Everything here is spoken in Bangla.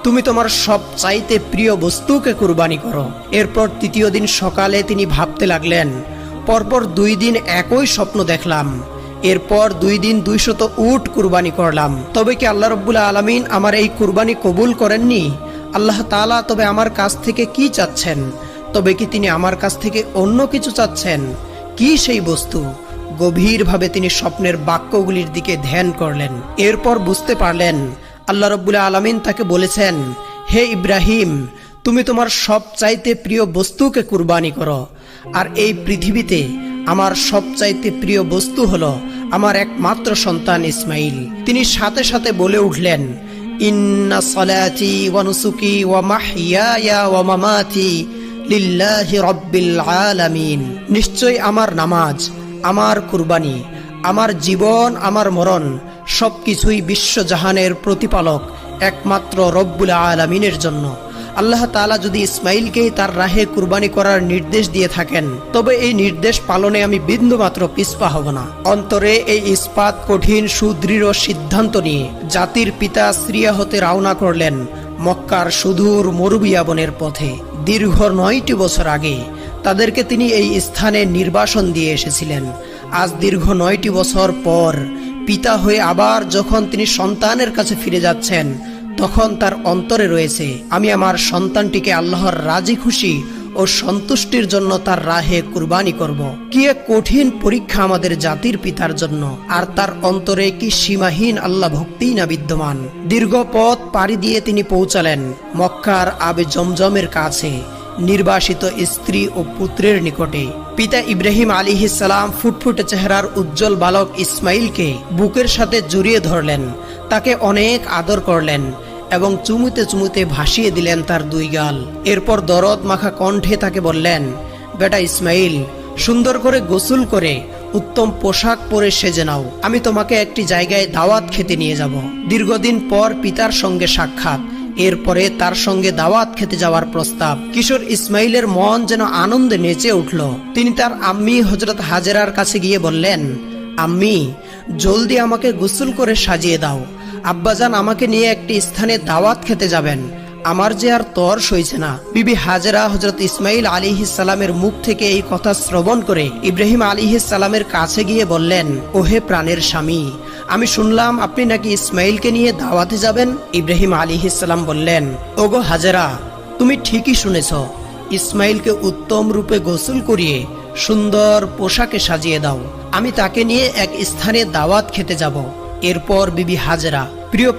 তুমি তোমার সবচাইতে প্রিয় বস্তুকে কুরবানি করো। এরপর তৃতীয় দিন সকালে তিনি ভাবতে লাগলেন, পরপর 2 দিন একই স্বপ্ন দেখলাম, এরপর 2 দিন 200 উট কুরবানি করলাম, তবে কি আল্লাহ রাব্বুল আলামিন আমার এই কুরবানি কবুল করেননি? আল্লাহ তাআলা তবে আমার কাছ থেকে কি চাচ্ছেন? তবে কি তিনি আমার কাছ থেকে অন্য কিছু চাচ্ছেন? কি সেই বস্তু? গভীরভাবে তিনি স্বপ্নের বাক্যগুলির দিকে ধ্যান করলেন। এরপর বুঝতে পারলেন আল্লাহ রাব্বুল আলামিন তাকে বলেছেন, হে ইব্রাহিম, তুমি তোমার সবচাইতে প্রিয় বস্তুকে কুরবানি করো। আর এই পৃথিবীতে আমার সবচাইতে প্রিয় বস্তু হলো আমার একমাত্র সন্তান ইসমাইল। তিনি সাথে সাথে বলে উঠলেন, ইন্না সলাতি ওয়া নুসুকি ওয়া মাহইয়ায়া ওয়া মামাতি লিল্লাহি রাব্বিল আলামিন। নিশ্চয় আমার নামাজ, আমার কুরবানি, আমার জীবন, আমার মরণ সবকিছুই বিশ্বজাহানের প্রতিপালক একমাত্র রব্বুল আলামিনের জন্য। আল্লাহ তাআলা যদি ইসমাইলকেই তার রাহে কুরবানি করার নির্দেশ দিয়ে থাকেন, তবে এই নির্দেশ পালনে আমি বিন্দুমাত্র পিছপা হব না। অন্তরে এই ইস্পাত কঠিন সুদৃঢ় সিদ্ধান্ত নিয়ে জাতির পিতা সিরিয়া হতে রওনা করলেন মক্কার সুদূর মরুবিয়া বনের পথে। দীর্ঘ 9টি বছর আগে তাদেরকে তিনি এই স্থানে নির্বাসন দিয়ে এসেছিলেন। আজ দীর্ঘ 9টি বছর পর পিতা হয়ে আবার যখন তিনি সন্তানের কাছে ফিরে যাচ্ছেন, তখন তার অন্তরে রয়েছে, আমি আমার সন্তানটিকে আল্লাহর রাজি খুশি ও সন্তুষ্টির জন্য তার রাহে কুরবানি করব। কি এক কঠিন পরীক্ষা আমাদের জাতির পিতার জন্য, আর তার অন্তরে কি সীমাহীন আল্লাহ ভক্তি না বিদ্যমান। দীর্ঘ পথ পাড়ি দিয়ে তিনি পৌঁছালেন মক্কার আবে জমজমের কাছে, নির্বাসিত স্ত্রী ও পুত্রের নিকটে। পিতা ইব্রাহিম আলাইহিস সালাম ফুটফুটে চেহারার উজ্জ্বল বালক ইসমাইলকে বুকের সাথে জড়িয়ে ধরলেন, তাকে অনেক আদর করলেন এবং চুমুতে চুমুতে ভাসিয়ে দিলেন তার 2 গাল। এরপর দরদ মাখা কণ্ঠে তাকে বললেন, বেটা ইসমাইল, সুন্দর করে গোসল করে উত্তম পোশাক পরে সেজে নাও, আমি তোমাকে একটি জায়গায় দাওয়াত খেতে নিয়ে যাব। দীর্ঘদিন পর পিতার সঙ্গে সাক্ষাৎ, এরপরে তার সঙ্গে দাওয়াত খেতে যাওয়ার প্রস্তাব। কিশোর ইসমাইলের মন যেন আনন্দে নেচে উঠল। তিনি তার আম্মি হযরত হাজেরার কাছে গিয়ে বললেন, আম্মি, জলদি আমাকে গোসল করে সাজিয়ে দাও, আব্বাজান আমাকে নিয়ে একটি স্থানে দাওয়াত খেতে যাবেন, আমার যে আর তর সইছে না। বিবি হাজেরা হযরত ইসমাইল আলাইহিস সালামের মুখ থেকে এই কথা শ্রবণ করে ইব্রাহিম আলাইহিস সালামের কাছে গিয়ে বললেন, ওহে প্রাণের স্বামী, আমি শুনলাম আপনি নাকি ইসমাইলকে নিয়ে দাওয়াতে যাবেন। ইব্রাহিম আলাইহিস সালাম বললেন, ওগো হাজেরা, তুমি ঠিকই শুনেছ, ইসমাইলকে উত্তম রূপে গোসল করিয়ে সুন্দর পোশাকে সাজিয়ে দাও, আমি তাকে নিয়ে এক স্থানে দাওয়াত খেতে যাব। এরপর বিবি হাজেরা প্রিয়